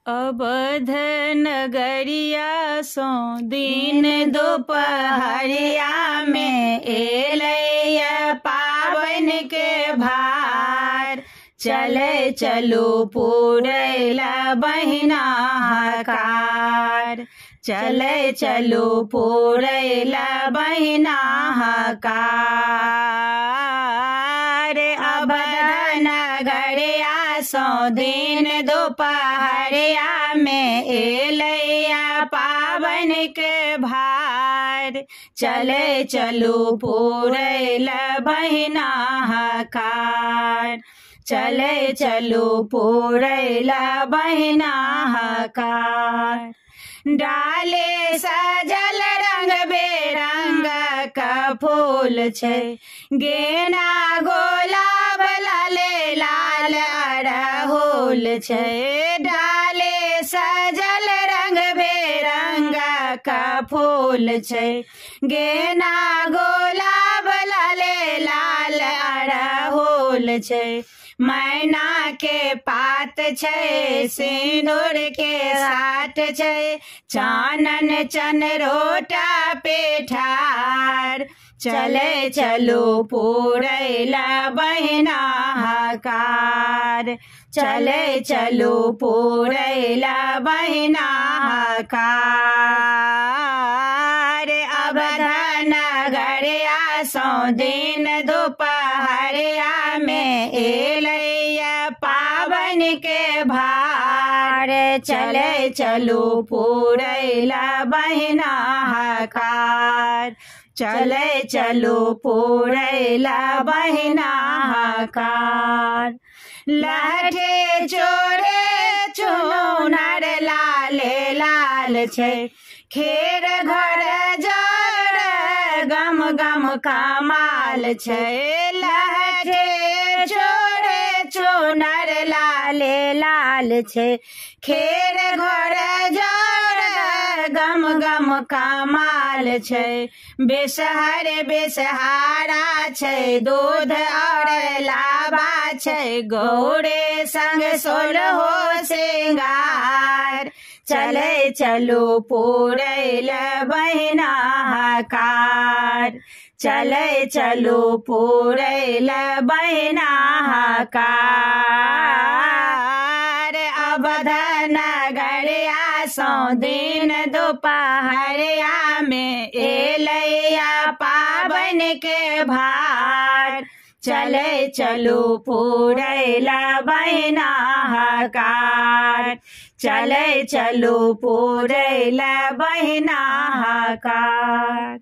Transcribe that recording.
अवध नगरिया सो दिन दोपहरिया में एलैया पावन के भार। चले चलो पूरैला बहिना हकार। चले चलो पूरैला बहिना हकार। अवध नगरिया सो दिन दोपहरिया में एलैया पावन के भार। चले चलो पूरैला बहिना हकार। चले चलो पूरैला बहिना हकार। डाले सजल रंग बेरंग का फूल छै, गेना गुलाब लाले लाल अड़हुल छै। डाले सजल रंग बेरंग का फूल छै, गेना गुलाब लाले लाल अड़हुल छै। मैना के पात छै, सिंदूर के साथ छै, चानन चनरोटा पे ठार। चले चलो पूरैला बहिना हकार। चले चलो पूरैला बहिना हकार। अवध नगरिया सो दिन दोपहरिया में एलैया पावन के भार। चले चलो पूरैला बहिना हकार। चले चलो पूरैला बहिना हकार। लहठे चोरे चुनर लाले लाल छै, खेर घर जर गम गम कमाल छै। लहठे चोरे चुनर लाले लाल छै, खेर घर जर गम गम कमाल छै। बेसहर बेसहारा छै, दूध और लाबा छै, गौरे संग सोलहो सिंगार। चले चलो पूरैला बहिना हकार। चले चलो पूरैला बहिना हकार। अवध नगरिया सो दिन दोपहरिया में एलैया पावन के भार। चले चलो पूरैला बहिना हकार। चले चलो पूरैला बहिना हकार।